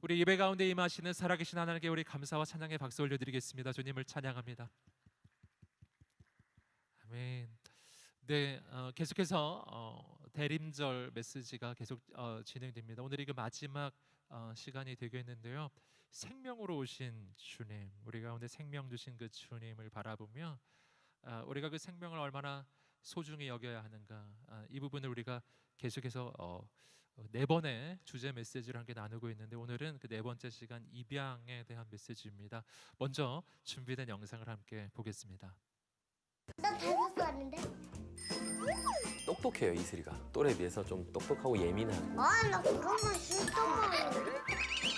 우리 예배 가운데 임하시는 살아계신 하나님께 우리 감사와 찬양의 박수 올려드리겠습니다. 주님을 찬양합니다. 아멘. 네, 계속해서 대림절 메시지가 계속 진행됩니다. 오늘이 그 마지막 시간이 되겠는데요. 생명으로 오신 주님, 우리 가운데 생명 주신 그 주님을 바라보며 우리가 그 생명을 얼마나 소중히 여겨야 하는가, 이 부분을 우리가 계속해서 네 번의 주제 메시지를 함께 나누고 있는데, 오늘은 그 네 번째 시간 입양에 대한 메시지입니다. 먼저 준비된 영상을 함께 보겠습니다. 나 5살인데? 똑똑해요, 이슬이가. 또래에 비해서 좀 똑똑하고 예민한. 나 그런 건 싫단 말이야.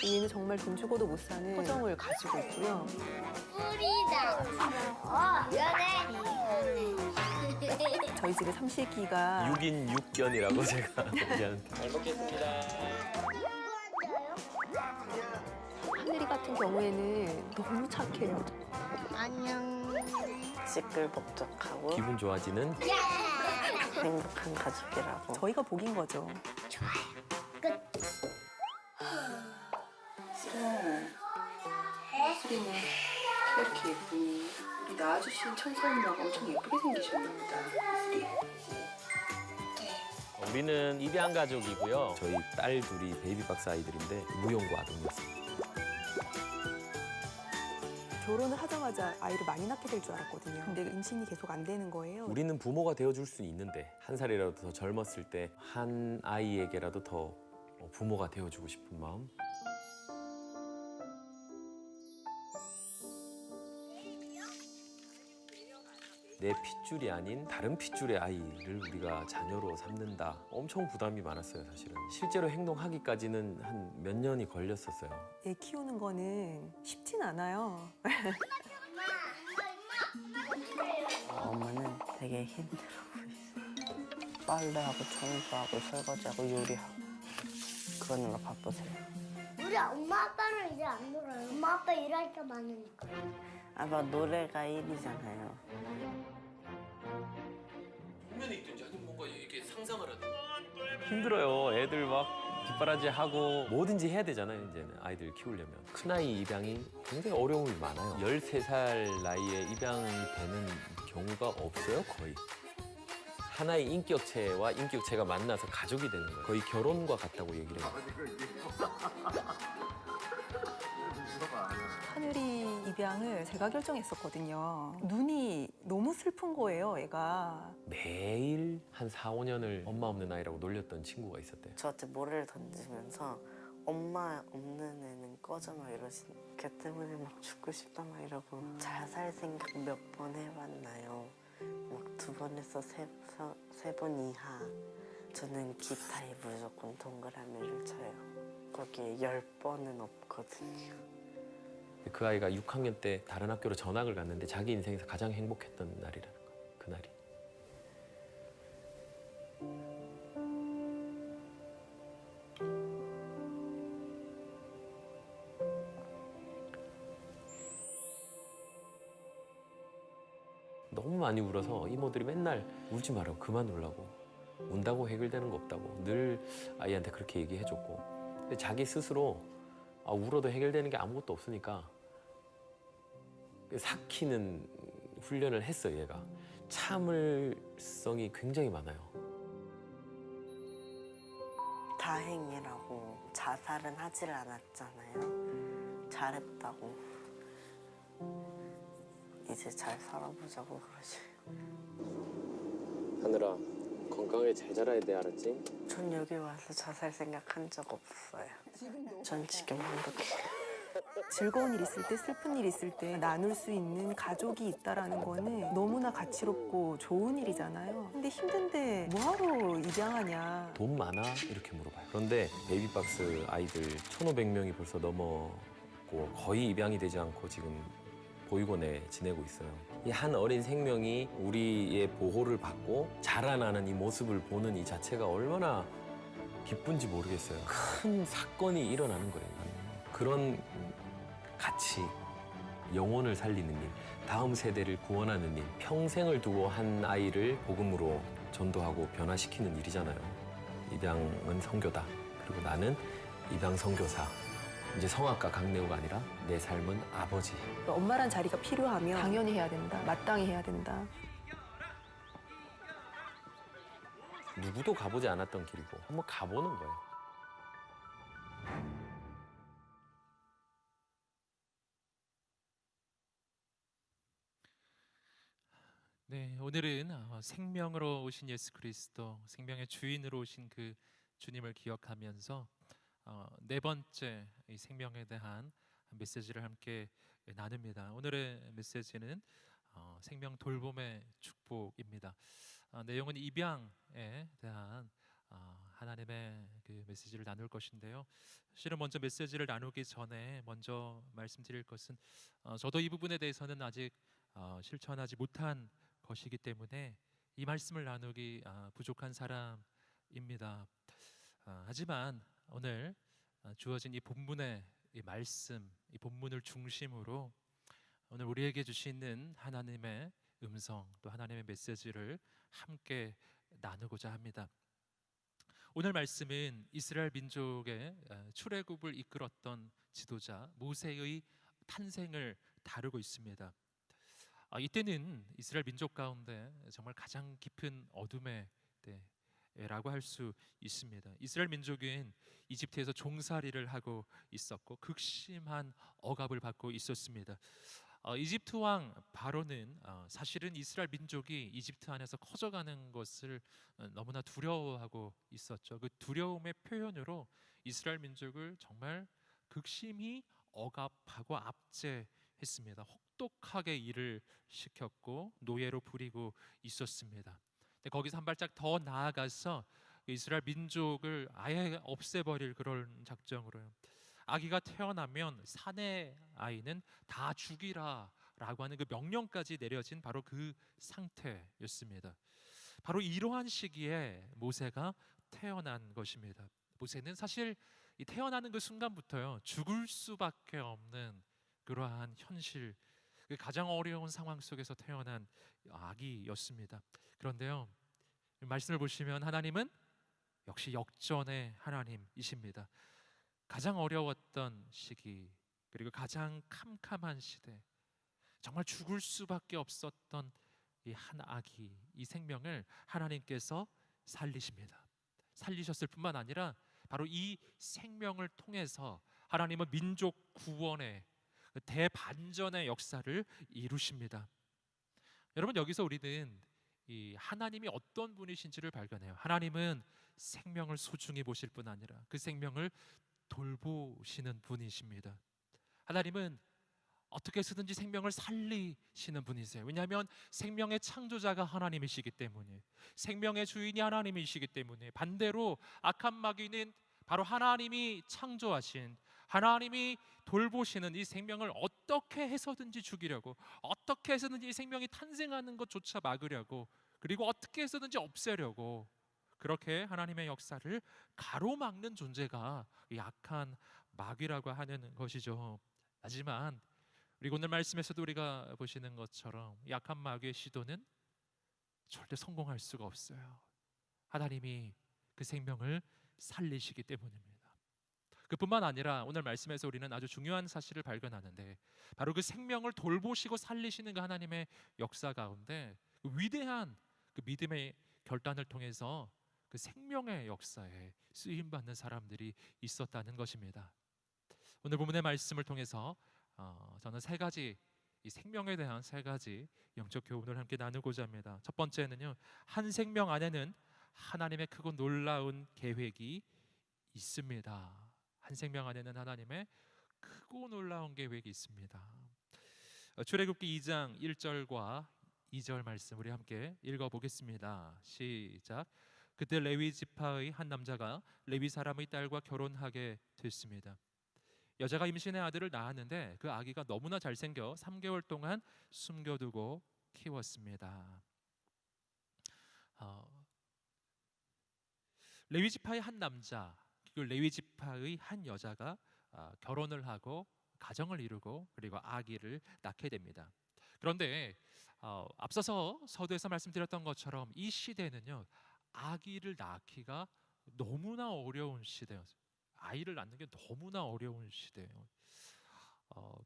얘는 정말 돈 주고도 못 사는 표정을 가지고 있고요. 뿌리다. 미안해. 저희 집에 삼식이가 6인 6견이라고 제가 얘기하는데. 잘 먹겠습니다. 하늘이 같은 경우에는 너무 착해요. 안녕. 시끌벅적하고 기분 좋아지는 행복한 가족이라고. 저희가 복인 거죠. 끝. 수리는 이렇게 예쁘니 우리 낳아주신 천사님하고 엄청 예쁘게 생기셨답니다. 수리. 우리는 입양 가족이고요. 저희 딸 둘이 베이비박스 아이들인데 무용고 아동이었습니다. 결혼을 하자마자 아이를 많이 낳게 될 줄 알았거든요. 근데 임신이 계속 안 되는 거예요. 우리는 부모가 되어줄 수는 있는데 한 살이라도 더 젊었을 때 한 아이에게라도 더 부모가 되어주고 싶은 마음. 내 핏줄이 아닌 다른 핏줄의 아이를 우리가 자녀로 삼는다. 엄청 부담이 많았어요, 사실은. 실제로 행동하기까지는 한 몇 년이 걸렸었어요. 애 키우는 거는 쉽진 않아요. 엄마는 되게 힘들어 보이세요. 빨래하고 청소하고 설거지하고 요리하고 그러느라 바쁘세요. 우리 엄마 아빠는 이제 안 놀아요. 엄마 아빠 일할 게 많으니까. 아빠 노래가 일이잖아요. 국면에 있든지 아니면 뭔가 이렇게 상상을 하든 힘들어요. 애들 막 뒷바라지 하고 뭐든지 해야 되잖아요. 이제는 아이들 키우려면. 큰아이 입양이 굉장히 어려움이 많아요. 13살 나이에 입양이 되는 경우가 없어요, 거의. 하나의 인격체와 인격체가 만나서 가족이 되는 거예요. 거의 결혼과 같다고 얘기를 해요. 하늘이 입양을 제가 결정했었거든요. 눈이 너무 슬픈 거예요, 애가. 매일 한 4, 5년을 엄마 없는 아이라고 놀렸던 친구가 있었대요. 저한테 모래를 던지면서 엄마 없는 애는 꺼져 막 이러시니까 걔 때문에 막 죽고 싶다 막 이러고 자살 생각 몇 번 해봤나요? 막 2번에서 3번 이하. 저는 기타에 무조건 동그라미를 쳐요. 거기에 10번은 없거든요. 그 아이가 6학년 때 다른 학교로 전학을 갔는데 자기 인생에서 가장 행복했던 날이라는 거예요. 그날이. 너무 많이 울어서 이모들이 맨날 울지 말라고, 그만 울라고. 운다고 해결되는 거 없다고 늘 아이한테 그렇게 얘기해줬고, 근데 자기 스스로 울어도 해결되는 게 아무것도 없으니까 삭히는 훈련을 했어요. 얘가 참을성이 굉장히 많아요. 다행이라고. 자살은 하질 않았잖아요. 잘했다고. 이제 잘 살아보자고 그러지. 하늘아, 건강하게 잘 자라야 돼, 알았지? 전 여기 와서 자살 생각한 적 없어요. 전 지금 행복해요. 즐거운 일 있을 때, 슬픈 일 있을 때 나눌 수 있는 가족이 있다라는 거는 너무나 가치롭고 좋은 일이잖아요. 근데 힘든데 뭐하러 입양하냐. 돈 많아? 이렇게 물어봐요. 그런데 베이비박스 아이들 1,500명이 벌써 넘었고 거의 입양이 되지 않고 지금 보육원에 지내고 있어요. 이 한 어린 생명이 우리의 보호를 받고 자라나는 이 모습을 보는 이 자체가 얼마나 기쁜지 모르겠어요. 큰 사건이 일어나는 거예요. 그런 가치, 영혼을 살리는 일, 다음 세대를 구원하는 일, 평생을 두고 한 아이를 복음으로 전도하고 변화시키는 일이잖아요. 입양은 선교다. 그리고 나는 입양 선교사. 이제 성악가 강래우가 아니라 내 삶은 아버지. 엄마란 자리가 필요하면 당연히 해야 된다. 마땅히 해야 된다. 누구도 가보지 않았던 길이고 한번 가보는 거예요. 네, 오늘은 생명으로 오신 예수 그리스도, 생명의 주인으로 오신 그 주님을 기억하면서 네 번째 이 생명에 대한 메시지를 함께 나눕니다. 오늘의 메시지는 생명 돌봄의 축복입니다. 내용은 입양에 대한 하나님의 그 메시지를 나눌 것인데요. 실은 먼저 메시지를 나누기 전에 먼저 말씀드릴 것은 저도 이 부분에 대해서는 아직 실천하지 못한 것이기 때문에 이 말씀을 나누기 부족한 사람입니다. 하지만 오늘 주어진 이 본문의 이 말씀, 이 본문을 중심으로 오늘 우리에게 주시는 하나님의 음성, 또 하나님의 메시지를 함께 나누고자 합니다. 오늘 말씀은 이스라엘 민족의 출애굽을 이끌었던 지도자 모세의 탄생을 다루고 있습니다. 이때는 이스라엘 민족 가운데 정말 가장 깊은 어둠의 때라고 할 수 있습니다. 이스라엘 민족은 이집트에서 종살이를 하고 있었고 극심한 억압을 받고 있었습니다. 이집트 왕 바로는 사실은 이스라엘 민족이 이집트 안에서 커져가는 것을 너무나 두려워하고 있었죠. 그 두려움의 표현으로 이스라엘 민족을 정말 극심히 억압하고 압제했습니다. 혹독하게 일을 시켰고 노예로 부리고 있었습니다. 근데 거기서 한 발짝 더 나아가서 이스라엘 민족을 아예 없애버릴 그런 작정으로요. 아기가 태어나면 사내 아이는 다 죽이라라고 하는 그 명령까지 내려진 바로 그 상태였습니다. 바로 이러한 시기에 모세가 태어난 것입니다. 모세는 사실 이 태어나는 그 순간부터요 죽을 수밖에 없는 그러한 현실, 그 가장 어려운 상황 속에서 태어난 아기였습니다. 그런데요, 말씀을 보시면 하나님은 역시 역전의 하나님이십니다. 가장 어려웠던 시기, 그리고 가장 캄캄한 시대, 정말 죽을 수밖에 없었던 이 한 아기, 이 생명을 하나님께서 살리십니다. 살리셨을 뿐만 아니라 바로 이 생명을 통해서 하나님은 민족 구원의 대반전의 역사를 이루십니다. 여러분, 여기서 우리는 이 하나님이 어떤 분이신지를 발견해요. 하나님은 생명을 소중히 보실 뿐 아니라 그 생명을 돌보시는 분이십니다. 하나님은 어떻게 해서든지 생명을 살리시는 분이세요. 왜냐하면 생명의 창조자가 하나님이시기 때문에, 생명의 주인이 하나님이시기 때문에, 반대로 악한 마귀는 바로 하나님이 창조하신, 하나님이 돌보시는 이 생명을 어떻게 해서든지 죽이려고, 어떻게 해서든지 이 생명이 탄생하는 것조차 막으려고, 그리고 어떻게 해서든지 없애려고 그렇게 하나님의 역사를 가로막는 존재가 이 악한 마귀라고 하는 것이죠. 하지만 그리고 오늘 말씀에서도 우리가 보시는 것처럼 이 악한 마귀의 시도는 절대 성공할 수가 없어요. 하나님이 그 생명을 살리시기 때문입니다. 그뿐만 아니라 오늘 말씀에서 우리는 아주 중요한 사실을 발견하는데, 바로 그 생명을 돌보시고 살리시는 그 하나님의 역사 가운데 그 위대한 그 믿음의 결단을 통해서 그 생명의 역사에 쓰임받는 사람들이 있었다는 것입니다. 오늘 본문의 말씀을 통해서 저는 세 가지, 이 생명에 대한 세 가지 영적 교훈을 함께 나누고자 합니다. 첫 번째는요, 한 생명 안에는 하나님의 크고 놀라운 계획이 있습니다. 한 생명 안에는 하나님의 크고 놀라운 계획이 있습니다. 출애굽기 2장 1절과 2절 말씀 우리 함께 읽어보겠습니다. 시작. 그때 레위 지파의 한 남자가 레위 사람의 딸과 결혼하게 됐습니다. 여자가 임신의 아들을 낳았는데 그 아기가 너무나 잘생겨 3개월 동안 숨겨두고 키웠습니다. 레위 지파의 한 남자, 그리고 레위 지파의 한 여자가 결혼을 하고 가정을 이루고 그리고 아기를 낳게 됩니다. 그런데 앞서서 서두에서 말씀드렸던 것처럼 이 시대는요, 아기를 낳기가 너무나 어려운 시대였어요. 아이를 낳는 게 너무나 어려운 시대예요.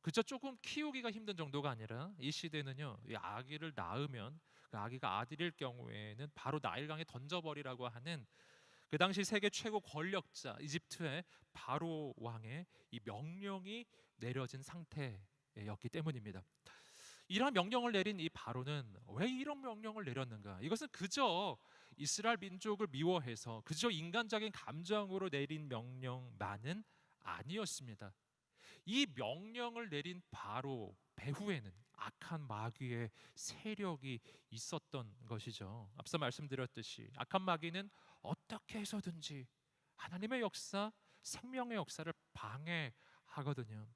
그저 조금 키우기가 힘든 정도가 아니라 이 시대는요, 이 아기를 낳으면 그 아기가 아들일 경우에는 바로 나일강에 던져버리라고 하는 그 당시 세계 최고 권력자 이집트의 바로 왕의 이 명령이 내려진 상태였기 때문입니다. 이러한 명령을 내린 이 바로는 왜 이런 명령을 내렸는가? 이것은 그저 이스라엘 민족을 미워해서 그저 인간적인 감정으로 내린 명령만은 아니었습니다. 이 명령을 내린 바로 배후에는 악한 마귀의 세력이 있었던 것이죠. 앞서 말씀드렸듯이 악한 마귀는 어떻게 해서든지 하나님의 역사, 생명의 역사를 방해하거든요.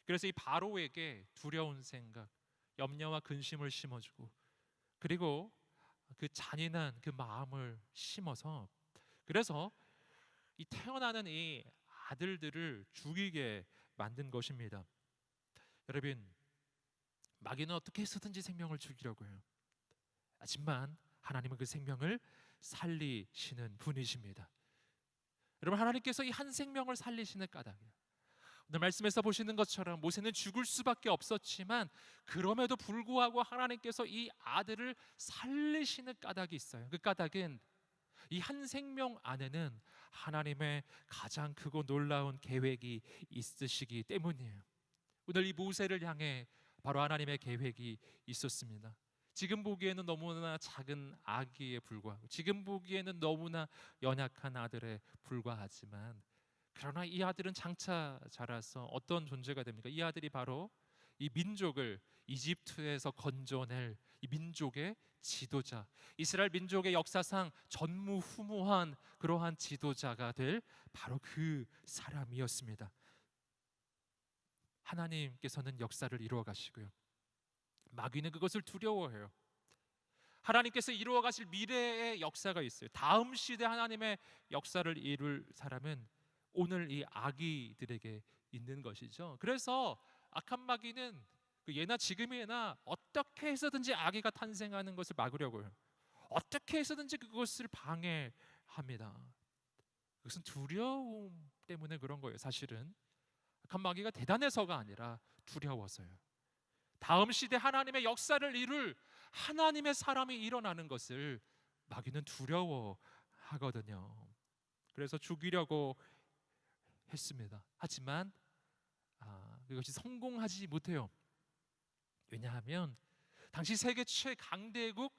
그래서 이 바로에게 두려운 생각, 염려와 근심을 심어주고, 그리고 그 잔인한 그 마음을 심어서, 그래서 이 태어나는 이 아들들을 죽이게 만든 것입니다. 여러분, 마귀는 어떻게 해서든지 생명을 죽이려고 해요. 하지만 하나님은 그 생명을 살리시는 분이십니다. 여러분, 하나님께서 이 한 생명을 살리시는 까닭이에요. 오늘 말씀에서 보시는 것처럼 모세는 죽을 수밖에 없었지만 그럼에도 불구하고 하나님께서 이 아들을 살리시는 까닭이 있어요. 그 까닭은 이 한 생명 안에는 하나님의 가장 크고 놀라운 계획이 있으시기 때문이에요. 오늘 이 모세를 향해 바로 하나님의 계획이 있었습니다. 지금 보기에는 너무나 작은 아기에 불과하고 지금 보기에는 너무나 연약한 아들에 불과하지만, 그러나 이 아들은 장차 자라서 어떤 존재가 됩니까? 이 아들이 바로 이 민족을 이집트에서 건져낼 이 민족의 지도자, 이스라엘 민족의 역사상 전무후무한 그러한 지도자가 될 바로 그 사람이었습니다. 하나님께서는 역사를 이루어 가시고요, 마귀는 그것을 두려워해요. 하나님께서 이루어 가실 미래의 역사가 있어요. 다음 시대 하나님의 역사를 이룰 사람은 오늘 이 아기들에게 있는 것이죠. 그래서 악한 마귀는 그 예나 지금이나 어떻게 해서든지 아기가 탄생하는 것을 막으려고 해요. 어떻게 해서든지 그것을 방해합니다. 그것은 두려움 때문에 그런 거예요. 사실은 악한 마귀가 대단해서가 아니라 두려워서요. 다음 시대 하나님의 역사를 이룰 하나님의 사람이 일어나는 것을 마귀는 두려워하거든요. 그래서 죽이려고 했습니다. 하지만 그것이 성공하지 못해요. 왜냐하면 당시 세계 최강대국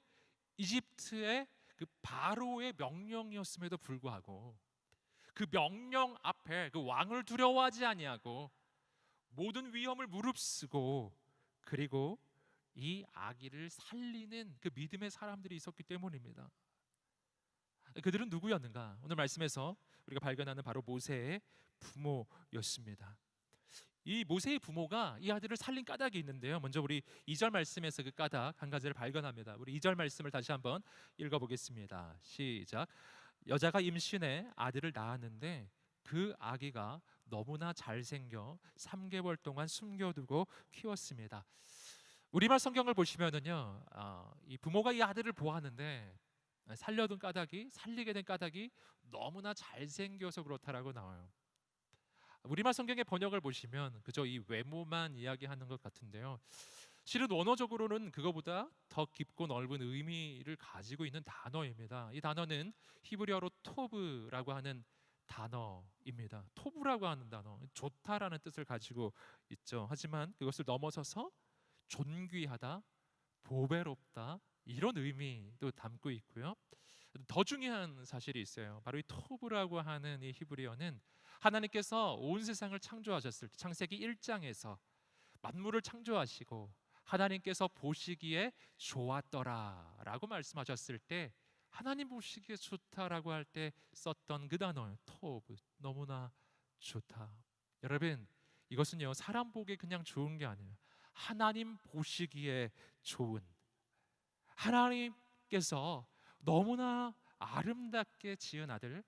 이집트의 그 바로의 명령이었음에도 불구하고 그 명령 앞에 그 왕을 두려워하지 아니하고 모든 위험을 무릅쓰고 그리고 이 아기를 살리는 그 믿음의 사람들이 있었기 때문입니다. 그들은 누구였는가? 오늘 말씀에서 우리가 발견하는 바로 모세의 부모였습니다. 이 모세의 부모가 이 아들을 살린 까닭이 있는데요. 먼저 우리 2절 말씀에서 그 까닭 한 가지를 발견합니다. 우리 2절 말씀을 다시 한번 읽어보겠습니다. 시작. 여자가 임신해 아들을 낳았는데 그 아기가 너무나 잘생겨 3개월 동안 숨겨두고 키웠습니다. 우리말 성경을 보시면은요, 이 부모가 이 아들을 보았는데 살리게 된 까닭이 너무나 잘생겨서 그렇다라고 나와요. 우리말 성경의 번역을 보시면 그저 이 외모만 이야기하는 것 같은데요, 실은 원어적으로는 그거보다 더 깊고 넓은 의미를 가지고 있는 단어입니다. 이 단어는 히브리어로 토브라고 하는 단어입니다. 토브라고 하는 단어, 좋다라는 뜻을 가지고 있죠. 하지만 그것을 넘어서서 존귀하다, 보배롭다, 이런 의미도 담고 있고요. 더 중요한 사실이 있어요. 바로 이 토브라고 하는 이 히브리어는 하나님께서 온 세상을 창조하셨을 때 창세기 1장에서 만물을 창조하시고 하나님께서 보시기에 좋았더라라고 말씀하셨을 때 하나님 보시기에 좋다라고 할 때 썼던 그 단어예요. 토브, 너무나 좋다. 여러분, 이것은요 사람 보기에 그냥 좋은 게 아니에요. 하나님 보시기에 좋은, 하나님께서 너무나 아름답게 지은 아들,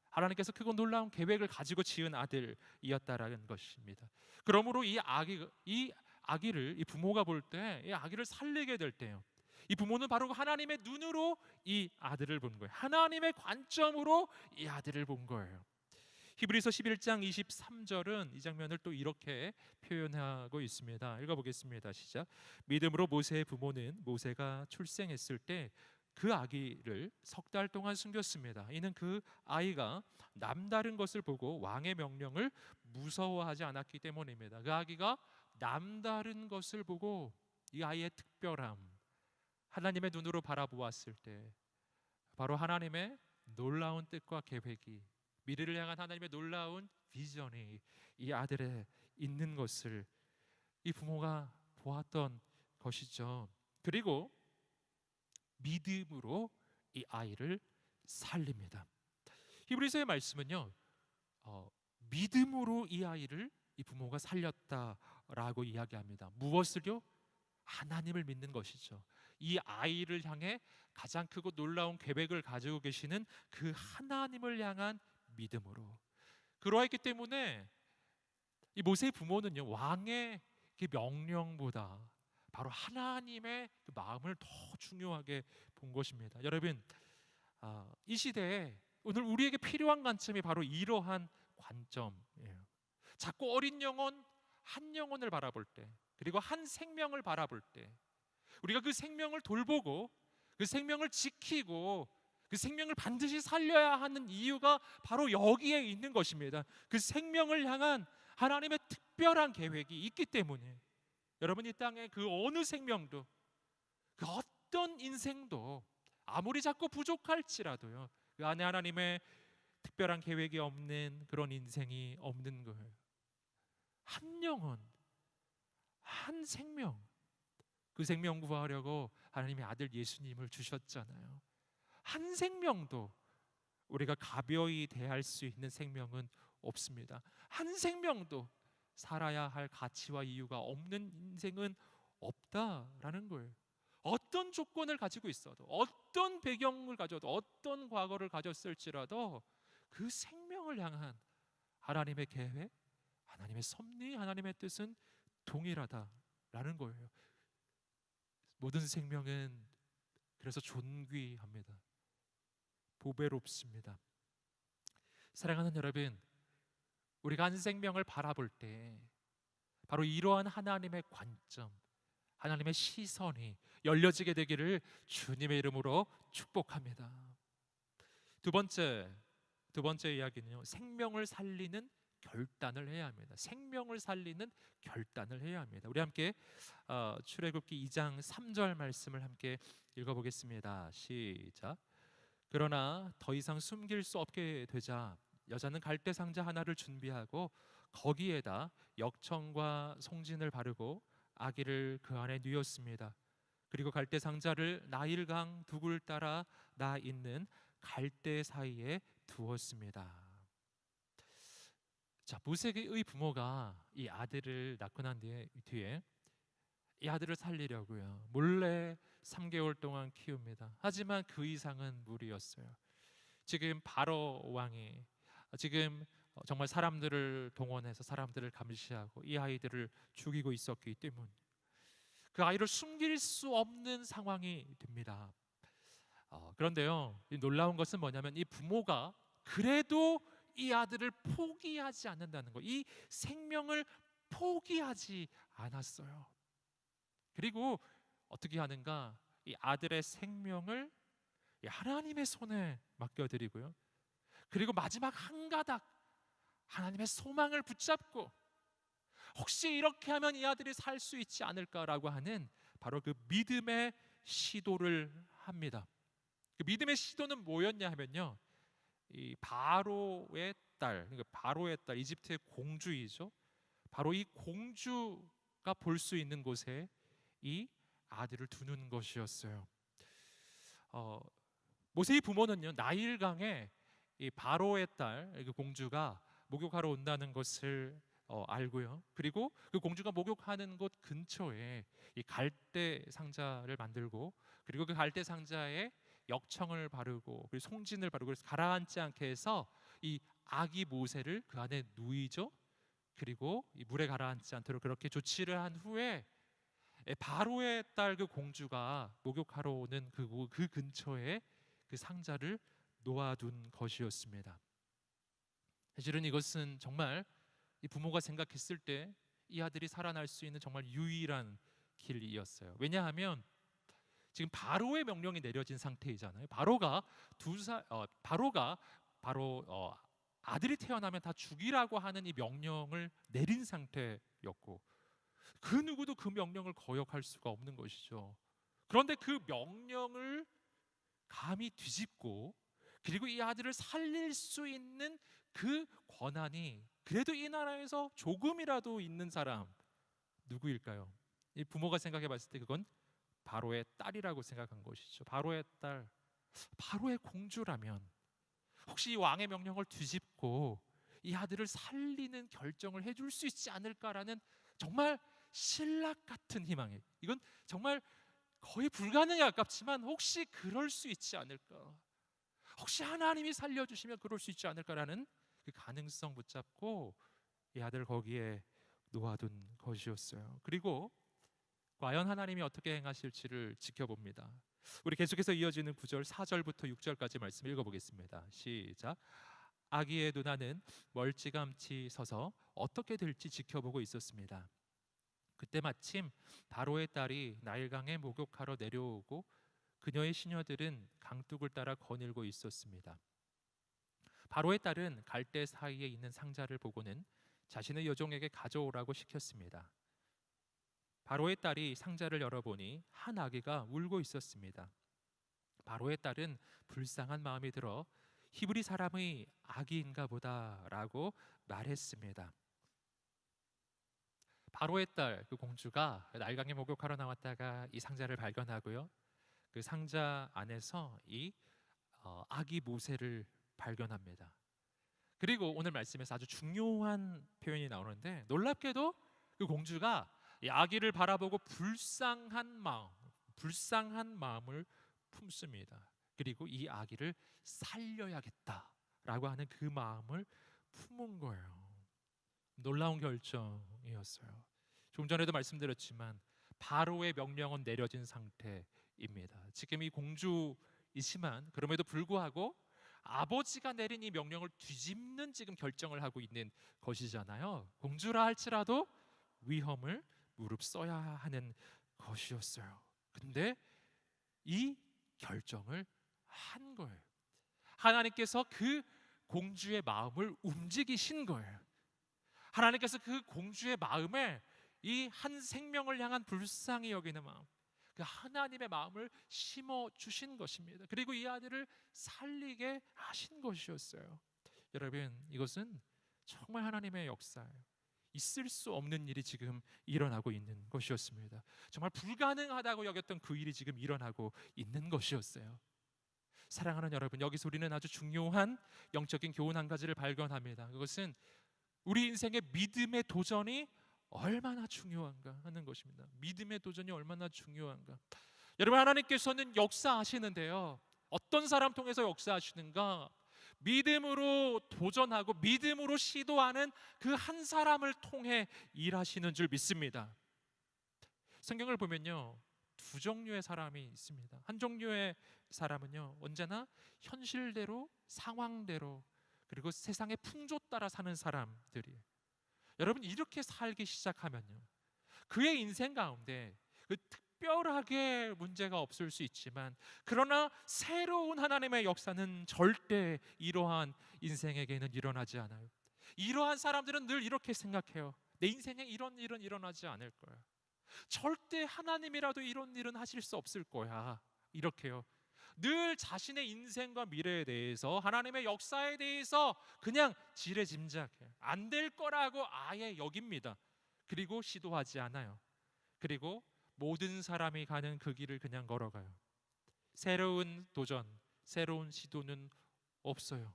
하나님께서 크고 놀라운 계획을 가지고 지은 아들이었다라는 것입니다. 그러므로 이 아기를 이 부모가 볼 때 이 아기를 살리게 될 때요, 이 부모는 바로 하나님의 눈으로 이 아들을 본 거예요. 하나님의 관점으로 이 아들을 본 거예요. 히브리서 11장 23절은 이 장면을 또 이렇게 표현하고 있습니다. 읽어보겠습니다. 시작. 믿음으로 모세의 부모는 모세가 출생했을 때 그 아기를 석 달 동안 숨겼습니다. 이는 그 아이가 남다른 것을 보고 왕의 명령을 무서워하지 않았기 때문입니다. 그 아기가 남다른 것을 보고 이 아이의 특별함, 하나님의 눈으로 바라보았을 때 바로 하나님의 놀라운 뜻과 계획이, 미래를 향한 하나님의 놀라운 비전이 이 아들에 있는 것을 이 부모가 보았던 것이죠. 그리고 믿음으로 이 아이를 살립니다. 히브리서의 말씀은요, 믿음으로 이 아이를 이 부모가 살렸다라고 이야기합니다. 무엇을요? 하나님을 믿는 것이죠. 이 아이를 향해 가장 크고 놀라운 계획을 가지고 계시는 그 하나님을 향한 믿음으로. 그러했기 때문에 이 모세의 부모는요, 왕의 그 명령보다 바로 하나님의 그 마음을 더 중요하게 본 것입니다. 여러분, 이 시대에 오늘 우리에게 필요한 관점이 바로 이러한 관점이에요. 자꾸 어린 영혼, 한 영혼을 바라볼 때, 그리고 한 생명을 바라볼 때, 우리가 그 생명을 돌보고 그 생명을 지키고 그 생명을 반드시 살려야 하는 이유가 바로 여기에 있는 것입니다. 그 생명을 향한 하나님의 특별한 계획이 있기 때문에 여러분, 이 땅에 그 어느 생명도, 그 어떤 인생도 아무리 자꾸 부족할지라도요, 그 안에 하나님의 특별한 계획이 없는 그런 인생이 없는 거예요. 한 영혼, 한 생명, 그 생명 구하려고 하나님의 아들 예수님을 주셨잖아요. 한 생명도 우리가 가벼이 대할 수 있는 생명은 없습니다. 한 생명도 살아야 할 가치와 이유가 없는 인생은 없다라는 거예요. 어떤 조건을 가지고 있어도, 어떤 배경을 가져도, 어떤 과거를 가졌을지라도 그 생명을 향한 하나님의 계획, 하나님의 섭리, 하나님의 뜻은 동일하다라는 거예요. 모든 생명은 그래서 존귀합니다. 보배롭습니다. 사랑하는 여러분, 우리가 한 생명을 바라볼 때 바로 이러한 하나님의 관점, 하나님의 시선이 열려지게 되기를 주님의 이름으로 축복합니다. 두 번째 이야기는요, 생명을 살리는 결단을 해야 합니다. 생명을 살리는 결단을 해야 합니다. 우리 함께 출애굽기 2장 3절 말씀을 함께 읽어보겠습니다. 시작. 그러나 더 이상 숨길 수 없게 되자 여자는 갈대 상자 하나를 준비하고 거기에다 역청과 송진을 바르고 아기를 그 안에 뉘었습니다. 그리고 갈대 상자를 나일강 두 굴 따라 나 있는 갈대 사이에 두었습니다. 자, 모세의 부모가 이 아들을 낳고 난 뒤에 이 아들을 살리려고요, 몰래 3개월 동안 키웁니다. 하지만 그 이상은 무리였어요. 지금 바로 왕이 지금 정말 사람들을 동원해서 사람들을 감시하고 이 아이들을 죽이고 있었기 때문에 그 아이를 숨길 수 없는 상황이 됩니다. 그런데요, 이 놀라운 것은 뭐냐면 이 부모가 그래도 이 아들을 포기하지 않는다는 거, 이 생명을 포기하지 않았어요. 그리고 어떻게 하는가? 이 아들의 생명을 하나님의 손에 맡겨드리고요, 그리고 마지막 한 가닥 하나님의 소망을 붙잡고 혹시 이렇게 하면 이 아들이 살 수 있지 않을까라고 하는 바로 그 믿음의 시도를 합니다. 그 믿음의 시도는 뭐였냐 하면요, 이 바로의 딸, 그러니까 바로의 딸, 이집트의 공주이죠. 바로 이 공주가 볼 수 있는 곳에 이 아들을 두는 것이었어요. 모세의 부모는요, 나일강에 이 바로의 딸, 그 공주가 목욕하러 온다는 것을 알고요. 그리고 그 공주가 목욕하는 곳 근처에 이 갈대 상자를 만들고, 그리고 그 갈대 상자에 역청을 바르고 그리고 송진을 바르고, 그래서 가라앉지 않게 해서 이 아기 모세를 그 안에 누이죠. 그리고 이 물에 가라앉지 않도록 그렇게 조치를 한 후에 바로의 딸 그 공주가 목욕하러 오는 그 근처에 그 상자를 놓아둔 것이었습니다. 사실은 이것은 정말 이 부모가 생각했을 때 이 아들이 살아날 수 있는 정말 유일한 길이었어요. 왜냐하면 지금 바로의 명령이 내려진 상태이잖아요. 바로가 바로 아들이 태어나면 다 죽이라고 하는 이 명령을 내린 상태였고, 그 누구도 그 명령을 거역할 수가 없는 것이죠. 그런데 그 명령을 감히 뒤집고, 그리고 이 아들을 살릴 수 있는 그 권한이 그래도 이 나라에서 조금이라도 있는 사람 누구일까요? 이 부모가 생각해 봤을 때 그건 바로의 딸이라고 생각한 것이죠. 바로의 딸, 바로의 공주라면 혹시 이 왕의 명령을 뒤집고 이 아들을 살리는 결정을 해줄 수 있지 않을까라는 정말 신락 같은 희망이, 이건 정말 거의 불가능에 가깝지만 혹시 그럴 수 있지 않을까, 혹시 하나님이 살려주시면 그럴 수 있지 않을까라는 그 가능성 붙잡고 이 아들을 거기에 놓아둔 것이었어요. 그리고 과연 하나님이 어떻게 행하실지를 지켜봅니다. 우리 계속해서 이어지는 9절 4절부터 6절까지 말씀 읽어보겠습니다. 시작. 아기의 누나는 멀찌감치 서서 어떻게 될지 지켜보고 있었습니다. 그때 마침 바로의 딸이 나일강에 목욕하러 내려오고 그녀의 시녀들은 강둑을 따라 거닐고 있었습니다. 바로의 딸은 갈대 사이에 있는 상자를 보고는 자신의 여종에게 가져오라고 시켰습니다. 바로의 딸이 상자를 열어보니 한 아기가 울고 있었습니다. 바로의 딸은 불쌍한 마음이 들어 히브리 사람의 아기인가 보다라고 말했습니다. 바로의 딸, 그 공주가 나일강에 목욕하러 나왔다가 이 상자를 발견하고요, 그 상자 안에서 이 아기 모세를 발견합니다. 그리고 오늘 말씀에서 아주 중요한 표현이 나오는데, 놀랍게도 그 공주가 이 아기를 바라보고 불쌍한 마음을 품습니다. 그리고 이 아기를 살려야겠다라고 하는 그 마음을 품은 거예요. 놀라운 결정이었어요. 조금 전에도 말씀드렸지만 바로의 명령은 내려진 상태입니다. 지금 이 공주이지만 그럼에도 불구하고 아버지가 내린 이 명령을 뒤집는 지금 결정을 하고 있는 것이잖아요. 공주라 할지라도 위험을 무릅써야 하는 것이었어요. 근데 이 결정을 한 거예요. 하나님께서 그 공주의 마음을 움직이신 거예요. 하나님께서 그 공주의 마음에 이 한 생명을 향한 불쌍히 여기는 마음, 그 하나님의 마음을 심어 주신 것입니다. 그리고 이 아들을 살리게 하신 것이었어요. 여러분, 이것은 정말 하나님의 역사예요. 있을 수 없는 일이 지금 일어나고 있는 것이었습니다. 정말 불가능하다고 여겼던 그 일이 지금 일어나고 있는 것이었어요. 사랑하는 여러분, 여기서 우리는 아주 중요한 영적인 교훈 한 가지를 발견합니다. 그것은 우리 인생의 믿음의 도전이 얼마나 중요한가 하는 것입니다. 믿음의 도전이 얼마나 중요한가. 여러분, 하나님께서는 역사하시는데요, 어떤 사람 통해서 역사하시는가? 믿음으로 도전하고 믿음으로 시도하는 그 한 사람을 통해 일하시는 줄 믿습니다. 성경을 보면요, 두 종류의 사람이 있습니다. 한 종류의 사람은요, 언제나 현실대로, 상황대로, 그리고 세상의 풍조 따라 사는 사람들이에요. 여러분, 이렇게 살기 시작하면요, 그의 인생 가운데 그 특별하게 문제가 없을 수 있지만, 그러나 새로운 하나님의 역사는 절대 이러한 인생에게는 일어나지 않아요. 이러한 사람들은 늘 이렇게 생각해요. 내 인생에 이런 일은 일어나지 않을 거야. 절대 하나님이라도 이런 일은 하실 수 없을 거야. 이렇게요. 늘 자신의 인생과 미래에 대해서, 하나님의 역사에 대해서 그냥 지레짐작해요. 안 될 거라고 아예 여깁니다. 그리고 시도하지 않아요. 그리고 모든 사람이 가는 그 길을 그냥 걸어가요. 새로운 도전, 새로운 시도는 없어요.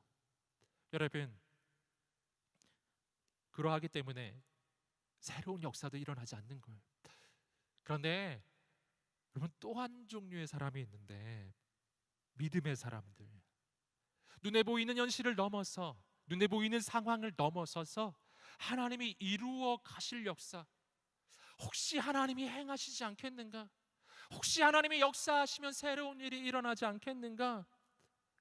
여러분, 그러하기 때문에 새로운 역사도 일어나지 않는 거예요. 그런데 여러분, 또 한 종류의 사람이 있는데, 믿음의 사람들, 눈에 보이는 현실을 넘어서, 눈에 보이는 상황을 넘어서서 하나님이 이루어 가실 역사, 혹시 하나님이 행하시지 않겠는가? 혹시 하나님이 역사하시면 새로운 일이 일어나지 않겠는가?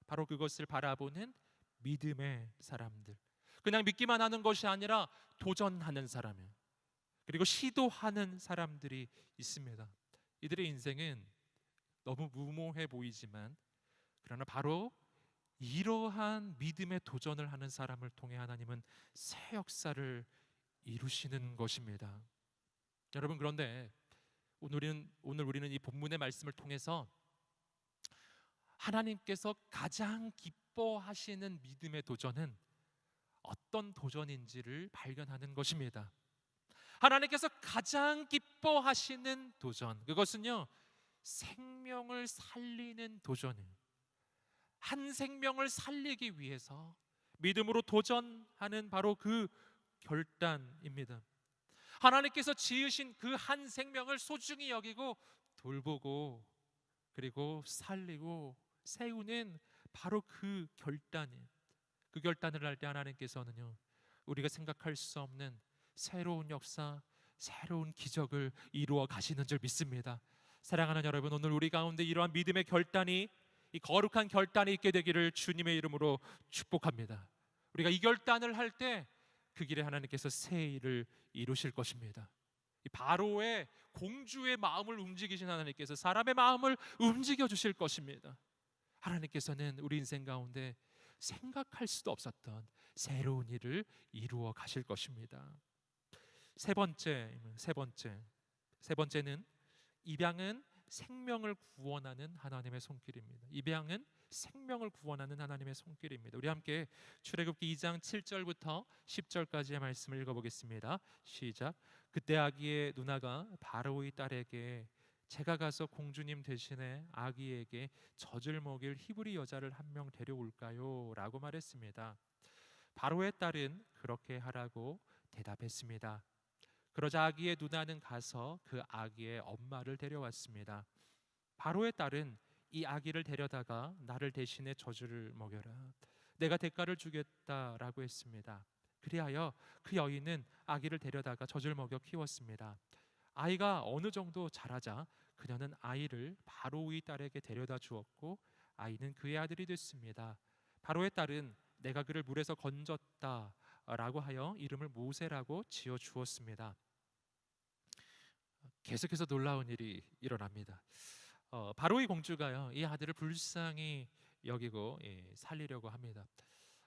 바로 그것을 바라보는 믿음의 사람들, 그냥 믿기만 하는 것이 아니라 도전하는 사람이에요. 그리고 시도하는 사람들이 있습니다. 이들의 인생은 너무 무모해 보이지만 그러나 바로 이러한 믿음의 도전을 하는 사람을 통해 하나님은 새 역사를 이루시는 것입니다. 여러분, 그런데 오늘 우리는 이 본문의 말씀을 통해서 하나님께서 가장 기뻐하시는 믿음의 도전은 어떤 도전인지를 발견하는 것입니다. 하나님께서 가장 기뻐하시는 도전, 그것은요, 생명을 살리는 도전이에요. 한 생명을 살리기 위해서 믿음으로 도전하는 바로 그 결단입니다. 하나님께서 지으신 그 한 생명을 소중히 여기고 돌보고 그리고 살리고 세우는 바로 그 결단이에요. 그 결단을 할 때 하나님께서는요, 우리가 생각할 수 없는 새로운 역사, 새로운 기적을 이루어 가시는 줄 믿습니다. 사랑하는 여러분, 오늘 우리 가운데 이러한 믿음의 결단이, 이 거룩한 결단이 있게 되기를 주님의 이름으로 축복합니다. 우리가 이 결단을 할 때 그 길에 하나님께서 새 일을 이루실 것입니다. 이 바로의 공주의 마음을 움직이신 하나님께서 사람의 마음을 움직여 주실 것입니다. 하나님께서는 우리 인생 가운데 생각할 수도 없었던 새로운 일을 이루어 가실 것입니다. 세 번째는 입양은 생명을 구원하는 하나님의 손길입니다. 입양은 생명을 구원하는 하나님의 손길입니다. 우리 함께 출애굽기 2장 7절부터 10절까지의 말씀을 읽어보겠습니다. 시작. 그때 아기의 누나가 바로의 딸에게 제가 가서 공주님 대신에 아기에게 젖을 먹일 히브리 여자를 한 명 데려올까요? 라고 말했습니다. 바로의 딸은 그렇게 하라고 대답했습니다. 그러자 아기의 누나는 가서 그 아기의 엄마를 데려왔습니다. 바로의 딸은 이 아기를 데려다가 나를 대신해 젖을 먹여라, 내가 대가를 주겠다라고 했습니다. 그리하여 그 여인은 아기를 데려다가 젖을 먹여 키웠습니다. 아이가 어느 정도 자라자 그녀는 아이를 바로의 딸에게 데려다 주었고 아이는 그의 아들이 됐습니다. 바로의 딸은 내가 그를 물에서 건졌다라고 하여 이름을 모세라고 지어 주었습니다. 계속해서 놀라운 일이 일어납니다. 바로의 공주가요, 이 아들을 불쌍히 여기고 살리려고 합니다.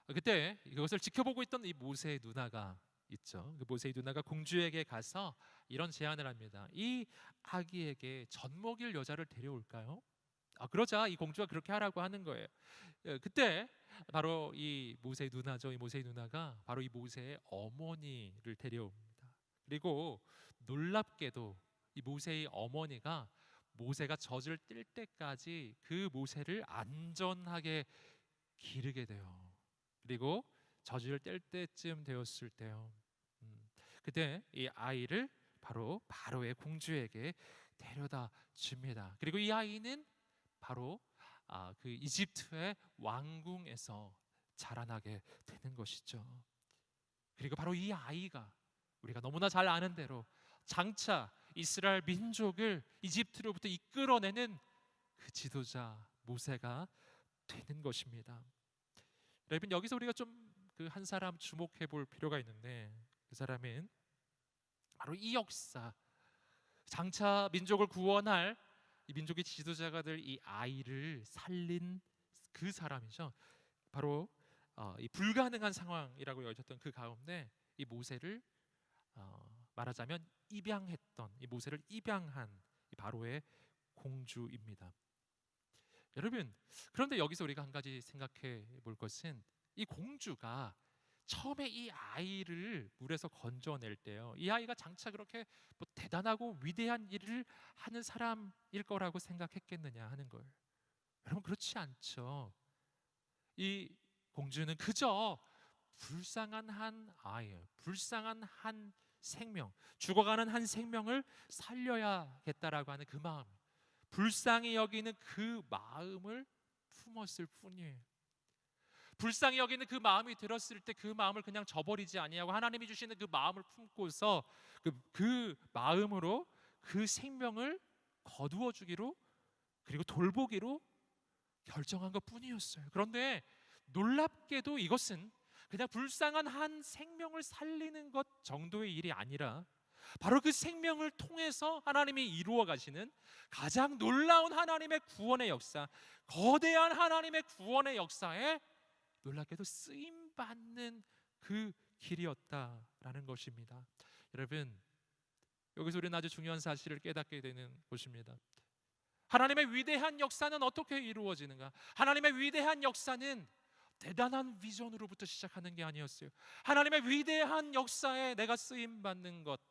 그때 이것을 지켜보고 있던 이 모세의 누나가 있죠. 그 모세의 누나가 공주에게 가서 이런 제안을 합니다. 이 아기에게 젖 먹일 여자를 데려올까요? 그러자 이 공주가 그렇게 하라고 하는 거예요. 그때 바로 이 모세의 누나죠. 이 모세의 누나가 바로 이 모세의 어머니를 데려옵니다. 그리고 놀랍게도 이 모세의 어머니가 모세가 젖을 뗄 때까지 그 모세를 안전하게 기르게 돼요. 그리고 젖을 뗄 때쯤 되었을 때요, 그때 이 아이를 바로 바로의 공주에게 데려다 줍니다. 그리고 이 아이는 바로 그 이집트의 왕궁에서 자라나게 되는 것이죠. 그리고 바로 이 아이가 우리가 너무나 잘 아는 대로 장차 이스라엘 민족을 이집트로부터 이끌어내는 그 지도자 모세가 되는 것입니다. 여러분, 여기서 우리가 좀 그 한 사람 주목해 볼 필요가 있는데, 그 사람은 바로 이 역사, 장차 민족을 구원할 이 민족의 지도자가 될 이 아이를 살린 그 사람이죠. 바로 이 불가능한 상황이라고 여겼던 그 가운데 이 모세를 말하자면 입양했던, 이 모세를 입양한 이 바로의 공주입니다. 여러분, 그런데 여기서 우리가 한 가지 생각해 볼 것은 이 공주가 처음에 이 아이를 물에서 건져낼 때요, 이 아이가 장차 그렇게 뭐 대단하고 위대한 일을 하는 사람일 거라고 생각했겠느냐 하는 거예요. 여러분, 그렇지 않죠. 이 공주는 그저 불쌍한 한 아이예요. 불쌍한 한 생명, 죽어가는 한 생명을 살려야겠다라고 하는 그 마음, 불쌍히 여기는 그 마음을 품었을 뿐이에요. 불쌍히 여기는 그 마음이 들었을 때 그 마음을 그냥 저버리지 아니하고 하나님이 주시는 그 마음을 품고서 그 마음으로 그 생명을 거두어 주기로 그리고 돌보기로 결정한 것 뿐이었어요. 그런데 놀랍게도 이것은 그냥 불쌍한 한 생명을 살리는 것 정도의 일이 아니라 바로 그 생명을 통해서 하나님이 이루어 가시는 가장 놀라운 하나님의 구원의 역사, 거대한 하나님의 구원의 역사에 놀랍게도 쓰임 받는 그 길이었다라는 것입니다. 여러분, 여기서 우리는 아주 중요한 사실을 깨닫게 되는 것입니다. 하나님의 위대한 역사는 어떻게 이루어지는가? 하나님의 위대한 역사는 대단한 비전으로부터 시작하는 게 아니었어요. 하나님의 위대한 역사에 내가 쓰임 받는 것,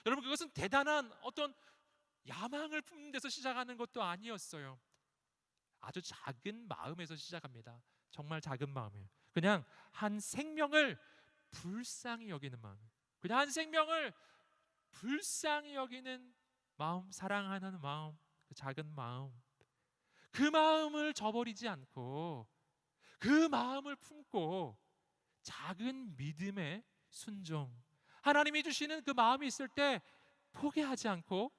여러분, 그것은 대단한 어떤 야망을 품는 데서 시작하는 것도 아니었어요. 아주 작은 마음에서 시작합니다. 정말 작은 마음이에요. 그냥 한 생명을 불쌍히 여기는 마음, 그냥 한 생명을 불쌍히 여기는 마음, 사랑하는 마음, 그 작은 마음, 그 마음을 저버리지 않고 그 마음을 품고 작은 믿음의 순종, 하나님이 주시는 그 마음이 있을 때 포기하지 않고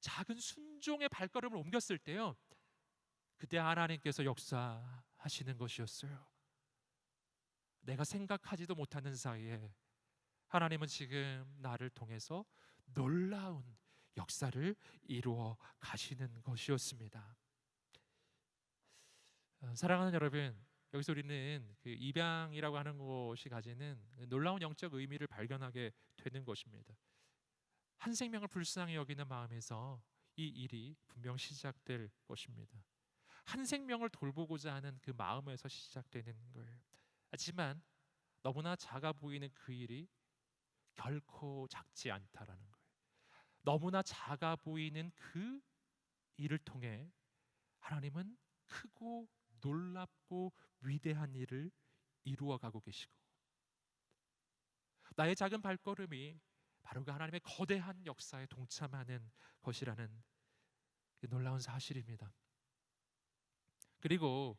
작은 순종의 발걸음을 옮겼을 때요, 그때 하나님께서 역사하시는 것이었어요. 내가 생각하지도 못하는 사이에 하나님은 지금 나를 통해서 놀라운 역사를 이루어 가시는 것이었습니다. 사랑하는 여러분, 여기서 우리는 그 입양이라고 하는 것이 가지는 놀라운 영적 의미를 발견하게 되는 것입니다. 한 생명을 불쌍히 여기는 마음에서 이 일이 분명 시작될 것입니다. 한 생명을 돌보고자 하는 그 마음에서 시작되는 거예요. 하지만 너무나 작아 보이는 그 일이 결코 작지 않다라는 거예요. 너무나 작아 보이는 그 일을 통해 하나님은 크고 놀랍고 위대한 일을 이루어가고 계시고, 나의 작은 발걸음이 바로 그 하나님의 거대한 역사에 동참하는 것이라는 놀라운 사실입니다. 그리고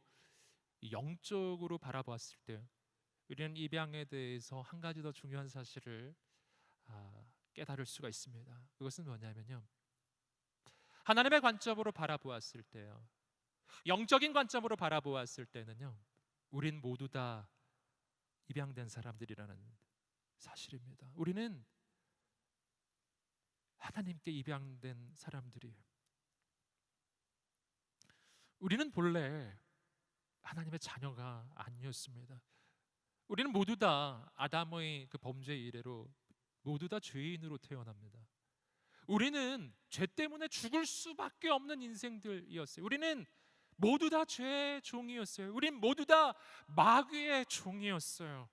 영적으로 바라보았을 때 우리는 입양에 대해서 한 가지 더 중요한 사실을 깨달을 수가 있습니다. 그것은 뭐냐면요, 하나님의 관점으로 바라보았을 때요, 영적인 관점으로 바라보았을 때는요, 우린 모두 다 입양된 사람들이라는 사실입니다. 우리는 하나님께 입양된 사람들이에요. 우리는 본래 하나님의 자녀가 아니었습니다. 우리는 모두 다 아담의 그 범죄 이래로 모두 다 죄인으로 태어납니다. 우리는 죄 때문에 죽을 수밖에 없는 인생들이었어요. 우리는 모두 다 죄의 종이었어요. 우린 모두 다 마귀의 종이었어요.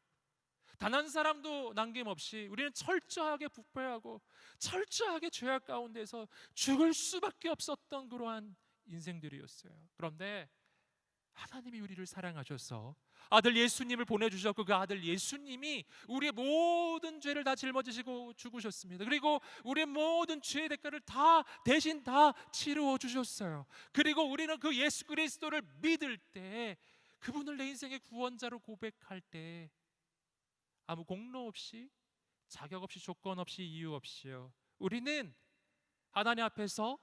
단 한 사람도 남김없이 우리는 철저하게 부패하고 철저하게 죄악 가운데서 죽을 수밖에 없었던 그러한 인생들이었어요. 그런데 하나님이 우리를 사랑하셔서 아들 예수님을 보내주셨고, 그 아들 예수님이 우리의 모든 죄를 다 짊어지시고 죽으셨습니다. 그리고 우리의 모든 죄의 대가를 다 대신 다 치루어 주셨어요. 그리고 우리는 그 예수 그리스도를 믿을 때, 그분을 내 인생의 구원자로 고백할 때 아무 공로 없이, 자격 없이, 조건 없이, 이유 없이요, 우리는 하나님 앞에서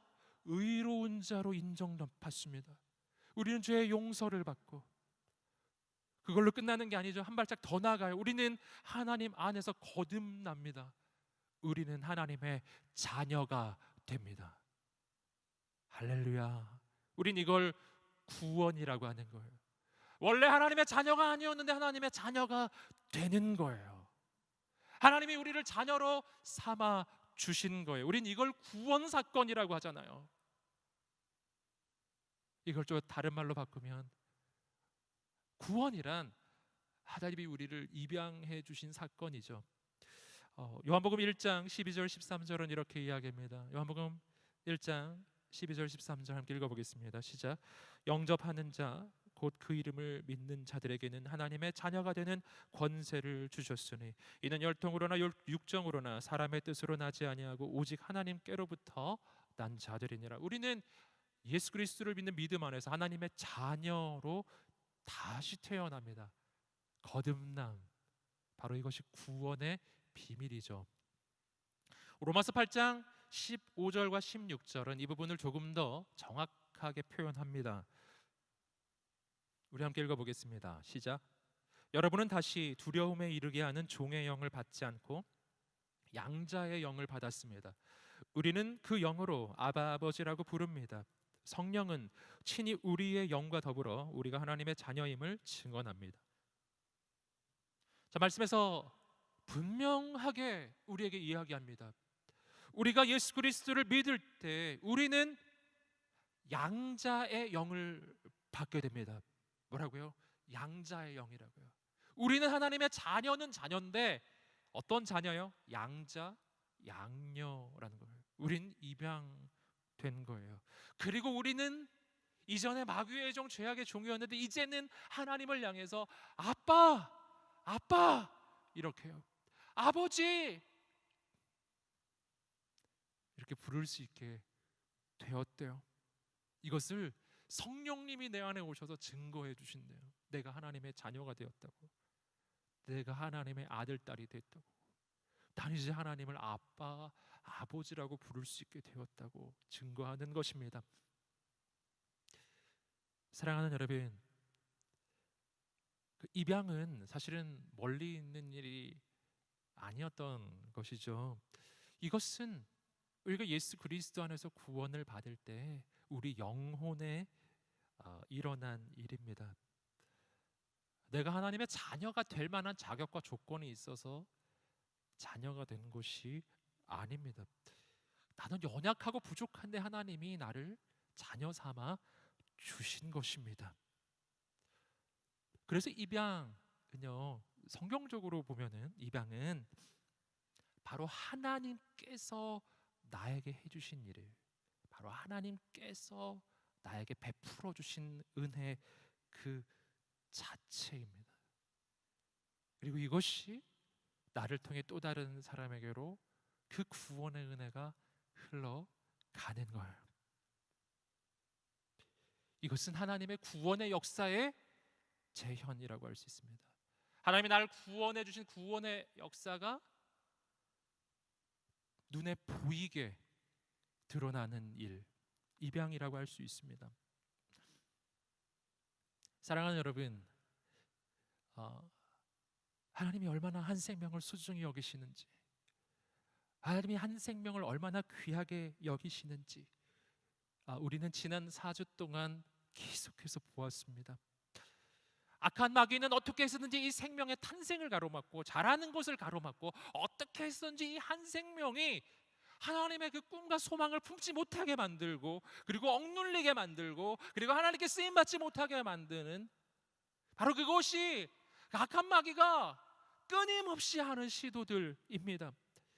의로운 자로 인정받습니다. 우리는 죄의 용서를 받고, 그걸로 끝나는 게 아니죠. 한 발짝 더 나아가요. 우리는 하나님 안에서 거듭납니다. 우리는 하나님의 자녀가 됩니다. 할렐루야. 우린 이걸 구원이라고 하는 거예요. 원래 하나님의 자녀가 아니었는데 하나님의 자녀가 되는 거예요. 하나님이 우리를 자녀로 삼아 주신 거예요. 우린 이걸 구원 사건이라고 하잖아요. 이걸 좀 다른 말로 바꾸면 구원이란 하나님이 우리를 입양해 주신 사건이죠. 요한복음 1장 12절 13절은 이렇게 이야기합니다. 요한복음 1장 12절 13절 함께 읽어보겠습니다. 시작. 영접하는 자 곧 그 이름을 믿는 자들에게는 하나님의 자녀가 되는 권세를 주셨으니 이는 혈통으로나 육정으로나 사람의 뜻으로 나지 아니하고 오직 하나님께로부터 난 자들이니라. 우리는 예수 그리스도를 믿는 믿음 안에서 하나님의 자녀로 다시 태어납니다. 거듭남, 바로 이것이 구원의 비밀이죠. 로마서 8장 15절과 16절은 이 부분을 조금 더 정확하게 표현합니다. 우리 함께 읽어보겠습니다. 시작. 여러분은 다시 두려움에 이르게 하는 종의 영을 받지 않고 양자의 영을 받았습니다. 우리는 그 영으로 아바 아버지라고 부릅니다. 성령은 친히 우리의 영과 더불어 우리가 하나님의 자녀임을 증언합니다. 자, 말씀에서 분명하게 우리에게 이야기합니다. 우리가 예수 그리스도를 믿을 때 우리는 양자의 영을 받게 됩니다. 뭐라고요? 양자의 영이라고요. 우리는 하나님의 자녀는 자녀인데 어떤 자녀요? 양자, 양녀라는 거예요. 우린 입양된 거예요. 그리고 우리는 이전에 마귀의 종, 죄악의 종이었는데 이제는 하나님을 향해서 아빠, 아빠 이렇게요. 아버지 이렇게 부를 수 있게 되었대요. 이것을 성령님이 내 안에 오셔서 증거해 주신대요. 내가 하나님의 자녀가 되었다고, 내가 하나님의 아들, 딸이 됐다고, 난 이제 하나님을 아빠, 아버지라고 부를 수 있게 되었다고 증거하는 것입니다. 사랑하는 여러분, 그 입양은 사실은 멀리 있는 일이 아니었던 것이죠. 이것은 우리가 예수 그리스도 안에서 구원을 받을 때 우리 영혼에 일어난 일입니다. 내가 하나님의 자녀가 될 만한 자격과 조건이 있어서 자녀가 된 것이 아닙니다. 나는 연약하고 부족한데 하나님이 나를 자녀 삼아 주신 것입니다. 그래서 입양은요, 성경적으로 보면은 입양은 바로 하나님께서 나에게 해주신 일이에요. 바로 하나님께서 나에게 베풀어 주신 은혜 그 자체입니다. 그리고 이것이 나를 통해 또 다른 사람에게로 그 구원의 은혜가 흘러가는 거예요. 이것은 하나님의 구원의 역사의 재현이라고 할 수 있습니다. 하나님이 나를 구원해 주신 구원의 역사가 눈에 보이게 드러나는 일, 입양이라고 할 수 있습니다. 사랑하는 여러분, 하나님이 얼마나 한 생명을 소중히 여기시는지, 하나님이 한 생명을 얼마나 귀하게 여기시는지 우리는 지난 4주 동안 계속해서 보았습니다. 악한 마귀는 어떻게 해서든지 이 생명의 탄생을 가로막고 자라는 것을 가로막고 어떻게 해서든지 이 한 생명이 하나님의 그 꿈과 소망을 품지 못하게 만들고 그리고 억눌리게 만들고 그리고 하나님께 쓰임받지 못하게 만드는 바로 그것이 악한 마귀가 끊임없이 하는 시도들입니다.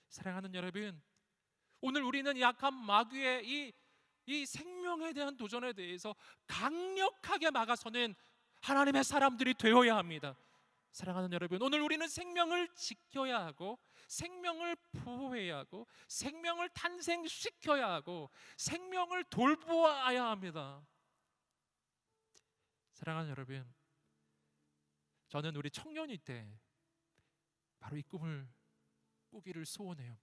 사랑하는 여러분, 오늘 우리는 이 악한 마귀의 이 생명에 대한 도전에 대해서 강력하게 막아서는 하나님의 사람들이 되어야 합니다. 사랑하는 여러분, 오늘 우리는 생명을 지켜야 하고 생명을 보호해야 하고 생명을 탄생시켜야 하고 생명을 돌보아야 합니다. 사랑하는 여러분, 저는 우리 청년이 때 바로 이 꿈을 꾸기를 소원해요.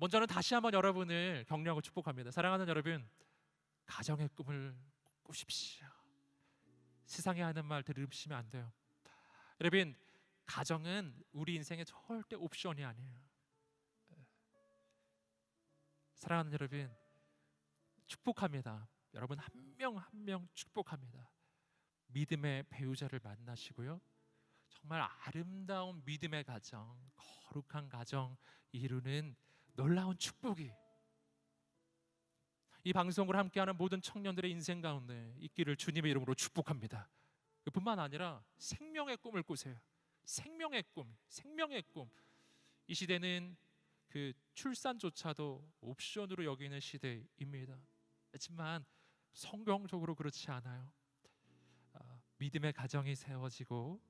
먼저는 다시 한번 여러분을 격려하고 축복합니다. 사랑하는 여러분, 가정의 꿈을 꾸십시오. 세상에 하는 말 들으시면 안 돼요. 여러분, 가정은 우리 인생의 절대 옵션이 아니에요. 사랑하는 여러분, 축복합니다. 여러분 한 명 한 명 축복합니다. 믿음의 배우자를 만나시고요, 정말 아름다운 믿음의 가정, 거룩한 가정 이루는 놀라운 축복이 이 방송을 함께하는 모든 청년들의 인생 가운데 있기를 주님의 이름으로 축복합니다. 뿐만 아니라 생명의 꿈을 꾸세요. 생명의 꿈, 생명의 꿈. 이 시대는 그 출산조차도 옵션으로 여기는 시대입니다. 하지만 성경적으로 그렇지 않아요. 믿음의 가정이 세워지고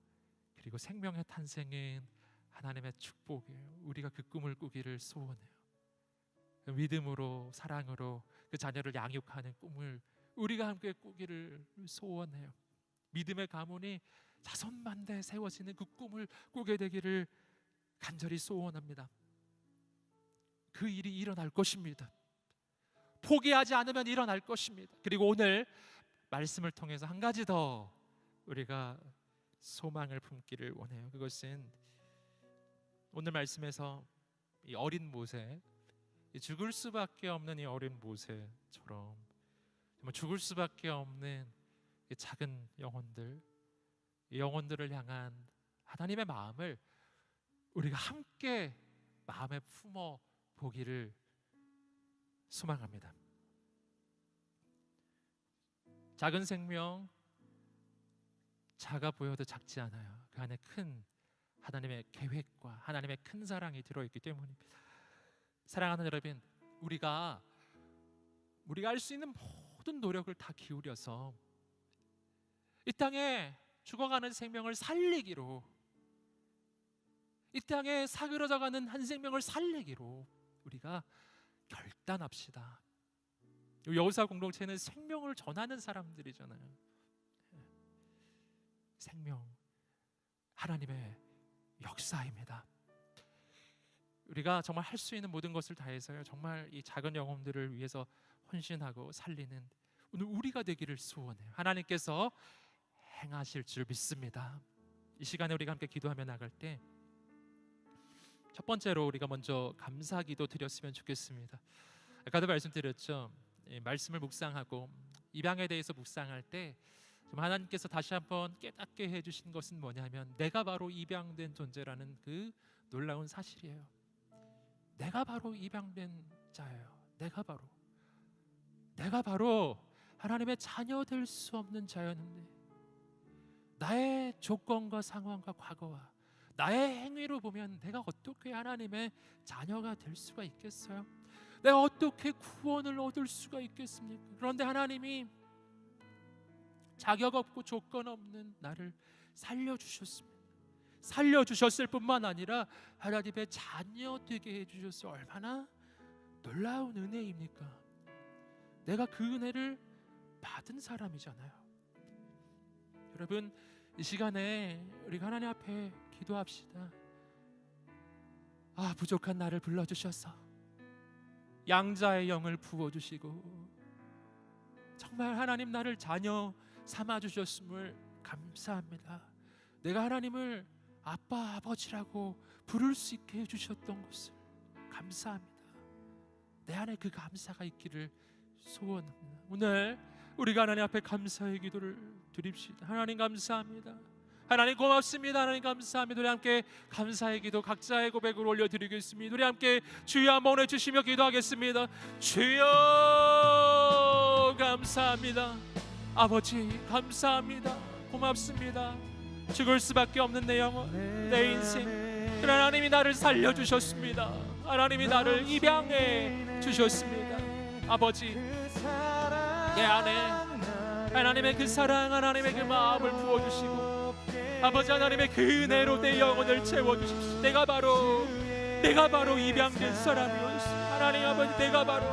그리고 생명의 탄생은 하나님의 축복이에요. 우리가 그 꿈을 꾸기를 소원해요. 믿음으로 사랑으로 그 자녀를 양육하는 꿈을 우리가 함께 꾸기를 소원해요. 믿음의 가문이 자손만대 세워지는 그 꿈을 꾸게 되기를 간절히 소원합니다. 그 일이 일어날 것입니다. 포기하지 않으면 일어날 것입니다. 그리고 오늘 말씀을 통해서 한 가지 더 우리가 소망을 품기를 원해요. 그것은 오늘 말씀에서 이 어린 모세, 이 죽을 수밖에 없는 이 어린 모세처럼 정말 죽을 수밖에 없는 이 작은 영혼들, 이 영혼들을 향한 하나님의 마음을 우리가 함께 마음에 품어 보기를 소망합니다. 작은 생명, 작아 보여도 작지 않아요. 그 안에 큰 하나님의 계획과 하나님의 큰 사랑이 들어있기 때문입니다. 사랑하는 여러분, 우리가 할 수 있는 모든 노력을 다 기울여서 이 땅에 죽어가는 생명을 살리기로, 이 땅에 사그러져가는 한 생명을 살리기로 우리가 결단합시다. 여우사 공동체는 생명을 전하는 사람들이잖아요. 생명, 하나님의 역사입니다. 우리가 정말 할 수 있는 모든 것을 다해서요, 정말 이 작은 영혼들을 위해서 헌신하고 살리는 오늘 우리가 되기를 소원해요. 하나님께서 행하실 줄 믿습니다. 이 시간에 우리가 함께 기도하며 나갈 때 첫 번째로 우리가 먼저 감사기도 드렸으면 좋겠습니다. 아까도 말씀드렸죠. 말씀을 묵상하고 입양에 대해서 묵상할 때 하나님께서 다시 한번 깨닫게 해주신 것은 뭐냐면, 내가 바로 입양된 존재라는 그 놀라운 사실이에요. 내가 바로 입양된 자예요. 내가 바로 하나님의 자녀 될 수 없는 자였는데, 나의 조건과 상황과 과거와 나의 행위로 보면 내가 어떻게 하나님의 자녀가 될 수가 있겠어요? 내가 어떻게 구원을 얻을 수가 있겠습니까? 그런데 하나님이 자격 없고 조건 없는 나를 살려주셨습니다. 살려주셨을 뿐만 아니라 하나님의 자녀 되게 해주셨어요. 얼마나 놀라운 은혜입니까? 내가 그 은혜를 받은 사람이잖아요. 여러분, 이 시간에 우리가 하나님 앞에 기도합시다. 부족한 나를 불러주셔서 양자의 영을 부어주시고 정말 하나님 나를 자녀 삼아주셨음을 감사합니다. 내가 하나님을 아빠, 아버지라고 부를 수 있게 해주셨던 것을 감사합니다. 내 안에 그 감사가 있기를 소원합니다. 오늘 우리가 하나님 앞에 감사의 기도를 드립시다. 하나님 감사합니다. 하나님 고맙습니다. 하나님 감사합니다. 우리 함께 감사의 기도 각자의 고백을 올려드리겠습니다. 우리 함께 주여 한번 해주시며 기도하겠습니다. 주여 감사합니다. 아버지 감사합니다. 고맙습니다. 죽을 수밖에 없는 내 영혼, 내 인생, 하나님이 나를 살려주셨습니다. 하나님이 나를 입양해 주셨습니다. 아버지, 내 안에 하나님의 그 사랑, 하나님의 그 마음을 부어주시고 아버지 하나님의 그 은혜로 내 영혼을 채워주십시오. 내가 바로 입양된 사람이었습니다. 하나님 아버지, 내가 바로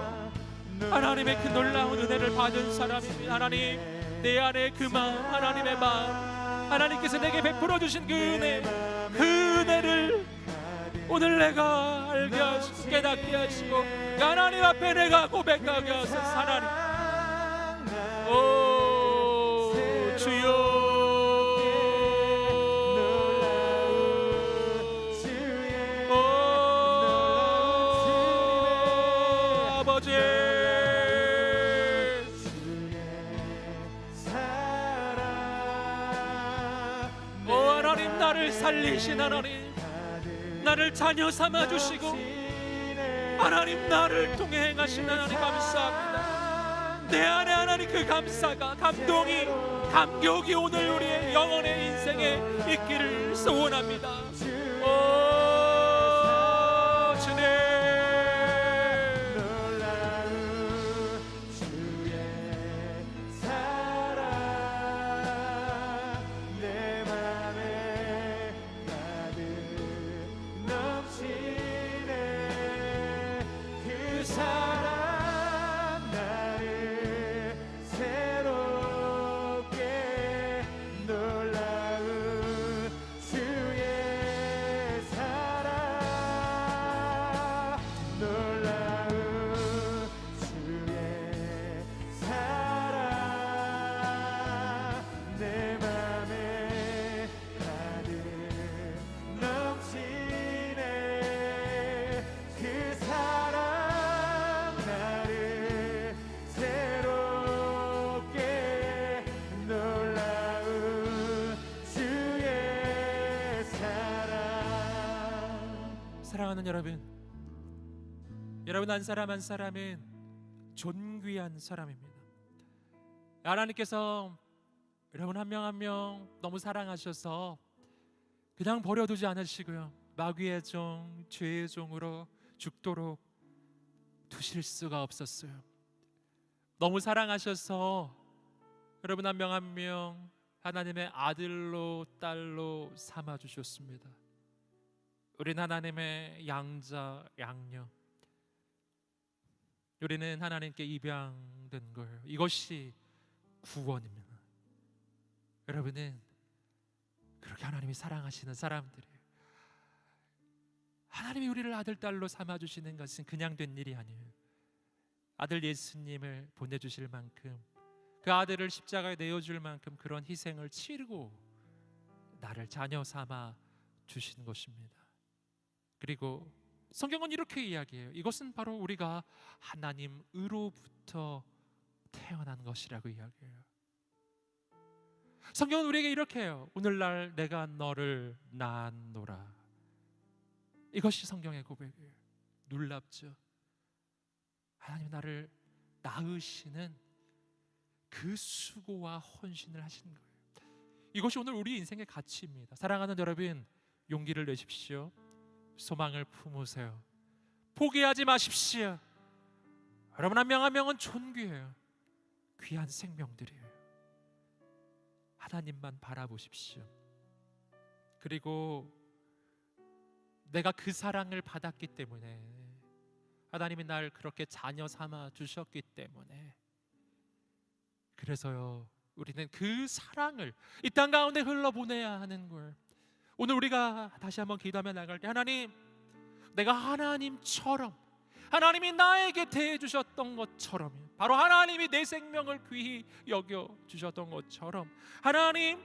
하나님의 그 놀라운 은혜를 받은 사람입니다. 하나님, 내 안에 그 마음, 하나님의 마음, 하나님께서 내게 베풀어 주신 그 은혜를 오늘 내가 알게 하시고 깨닫게 하시고 하나님 앞에 내가 고백하게 하소서. 하나님, 오 주여, 나를 살리신 하나님, 나를 자녀 삼아주시고 하나님 나를 통해 행하신 하나님 감사합니다. 내 안에 하나님 그 감사가, 감격이 오늘 우리의 영혼의 인생에 있기를 소원합니다. 오 주님, 사랑하는 여러분, 한 사람 한 사람은 존귀한 사람입니다. 하나님께서 여러분 한 명 한 명 너무 사랑하셔서 그냥 버려두지 않으시고요, 마귀의 종, 죄의 종으로 죽도록 두실 수가 없었어요. 너무 사랑하셔서 여러분 한 명 한 명 하나님의 아들로 딸로 삼아주셨습니다. 우리는 하나님의 양자 양녀, 우리는 하나님께 입양된 거예요. 이것이 구원입니다. 여러분은 그렇게 하나님이 사랑하시는 사람들이에요. 하나님이 우리를 아들 딸로 삼아주시는 것은 그냥 된 일이 아니에요. 아들 예수님을 보내주실 만큼, 그 아들을 십자가에 내어줄 만큼 그런 희생을 치르고 나를 자녀 삼아 주신 것입니다. 그리고 성경은 이렇게 이야기해요. 이것은 바로 우리가 하나님으로부터 태어난 것이라고 이야기해요. 성경은 우리에게 이렇게 해요. 오늘날 내가 너를 낳았노라. 이것이 성경의 고백이에요. 놀랍죠? 하나님 나를 낳으시는 그 수고와 헌신을 하신 거예요. 이것이 오늘 우리 인생의 가치입니다. 사랑하는 여러분, 용기를 내십시오. 소망을 품으세요. 포기하지 마십시오. 여러분 한 명 한 명은 존귀해요. 귀한 생명들이에요. 하나님만 바라보십시오. 그리고 내가 그 사랑을 받았기 때문에, 하나님이 날 그렇게 자녀 삼아 주셨기 때문에, 그래서요 우리는 그 사랑을 이 땅 가운데 흘러보내야 하는 걸, 오늘 우리가 다시 한번 기도하며 나갈 때, 하나님, 내가 하나님처럼, 하나님이 나에게 대해 주셨던 것처럼, 바로 하나님이 내 생명을 귀히 여겨 주셨던 것처럼, 하나님,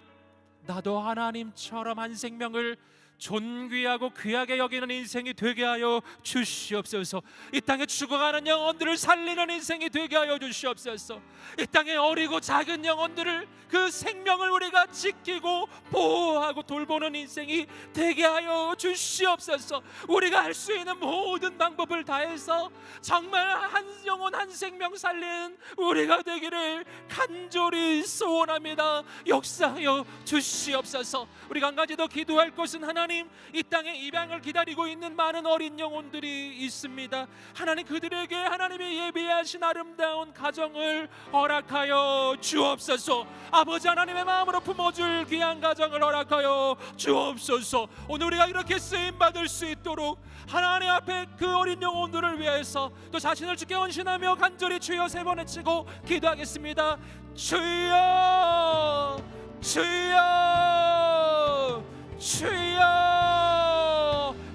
나도 하나님처럼 한 생명을 존귀하고 귀하게 여기는 인생이 되게 하여 주시옵소서. 이 땅에 죽어가는 영혼들을 살리는 인생이 되게 하여 주시옵소서. 이 땅에 어리고 작은 영혼들을, 그 생명을 우리가 지키고 보호하고 돌보는 인생이 되게 하여 주시옵소서. 우리가 할 수 있는 모든 방법을 다해서 정말 한 영혼 한 생명 살리는 우리가 되기를 간절히 소원합니다. 역사하여 주시옵소서. 우리가 한 가지 더 기도할 것은, 하나님, 이 땅에 입양을 기다리고 있는 많은 어린 영혼들이 있습니다. 하나님, 그들에게 하나님이 예비하신 아름다운 가정을 허락하여 주옵소서. 아버지 하나님의 마음으로 품어줄 귀한 가정을 허락하여 주옵소서. 오늘 우리가 이렇게 쓰임받을 수 있도록 하나님 앞에 그 어린 영혼들을 위해서 또 자신을 주께 헌신하며 간절히 주여 세 번 외치고 기도하겠습니다. 주여, 주여, 주여.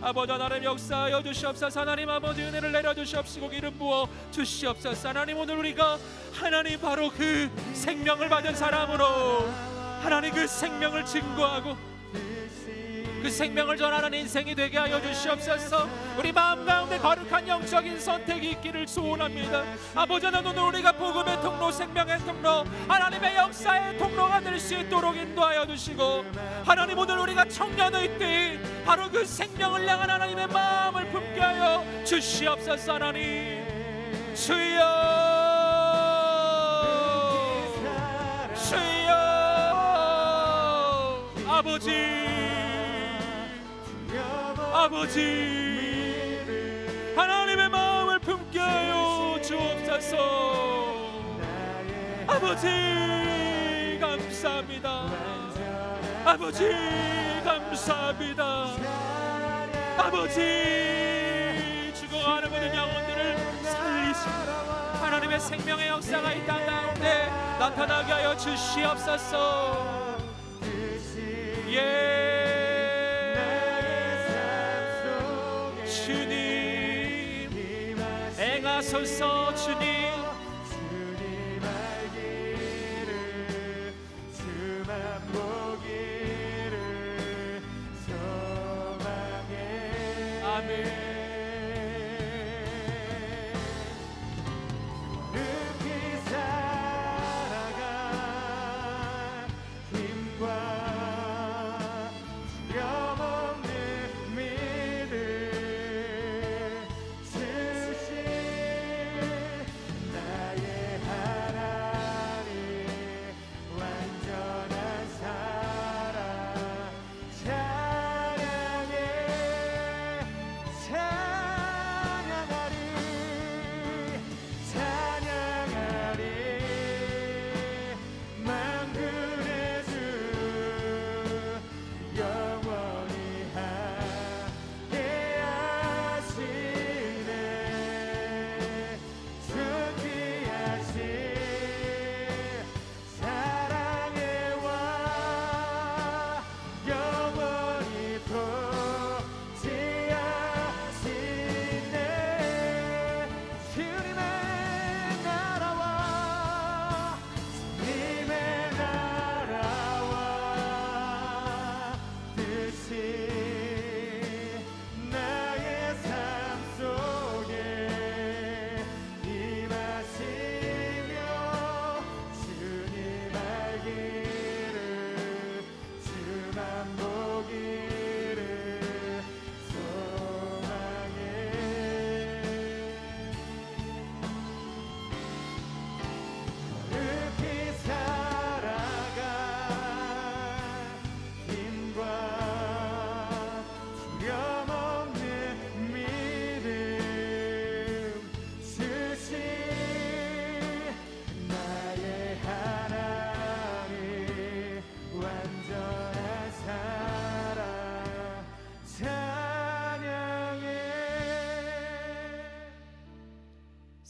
아버지 하나님 역사하여 주시옵소서. 하나님 아버지 은혜를 내려주시옵시고 기름 부어 주시옵소서. 하나님, 오늘 우리가 하나님 바로 그 생명을 받은 사람으로 하나님 그 생명을 증거하고 그 생명을 전하는 인생이 되게 하여 주시옵소서. 우리 마음 가운데 거룩한 영적인 선택이 있기를 소원합니다. 아버지 하나님, 오늘 우리가 복음의 통로, 생명의 통로, 하나님의 역사의 통로가 될 수 있도록 인도하여 주시고, 하나님, 오늘 우리가 청년의 때 바로 그 생명을 향한 하나님의 마음을 품게 하여 주시옵소서. 하나님, 주여, 주여, 아버지, 아버지, 하나님의 마음을 품게 하여 주옵소서. 아버지 감사합니다. 아버지 감사합니다. 아버지, 죽어가는 모든 영혼들을 살리시고 하나님의 생명의 역사가 이 땅 가운데 나타나게 하여 주시옵소서. 예, 주님 행하소서. 주님, 아멘.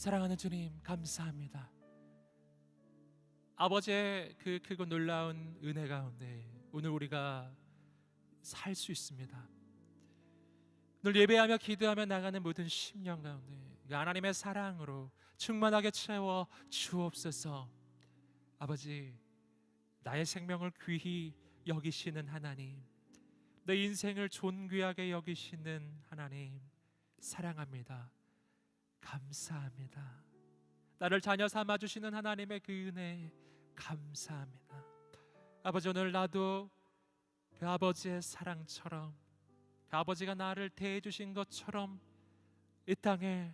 사랑하는 주님, 감사합니다. 아버지의 그 크고 놀라운 은혜 가운데 오늘 우리가 살 수 있습니다. 오늘 예배하며 기도하며 나가는 모든 심령 가운데 하나님의 사랑으로 충만하게 채워 주옵소서. 아버지, 나의 생명을 귀히 여기시는 하나님, 내 인생을 존귀하게 여기시는 하나님, 사랑합니다. 감사합니다. 나를 자녀 삼아주시는 하나님의 그 은혜 감사합니다. 아버지, 오늘 나도 그 아버지의 사랑처럼, 그 아버지가 나를 대해주신 것처럼 이 땅에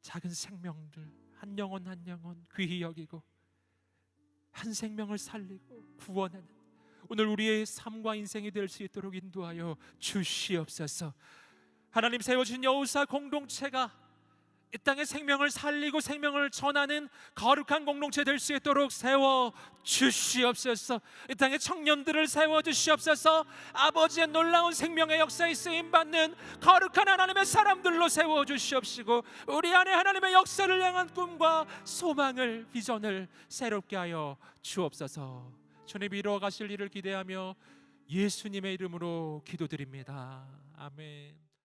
작은 생명들 한 영혼 한 영혼 귀히 여기고 한 생명을 살리고 구원하는 오늘 우리의 삶과 인생이 될 수 있도록 인도하여 주시옵소서. 하나님 세워주신 여우사 공동체가 이 땅에 생명을 살리고 생명을 전하는 거룩한 공동체 될 수 있도록 세워 주시옵소서. 이 땅에 청년들을 세워 주시옵소서. 아버지의 놀라운 생명의 역사에 쓰임받는 거룩한 하나님의 사람들로 세워 주시옵시고 우리 안에 하나님의 역사를 향한 꿈과 소망을, 비전을 새롭게 하여 주옵소서. 주님 이루어 가실 일을 기대하며 예수님의 이름으로 기도드립니다. 아멘.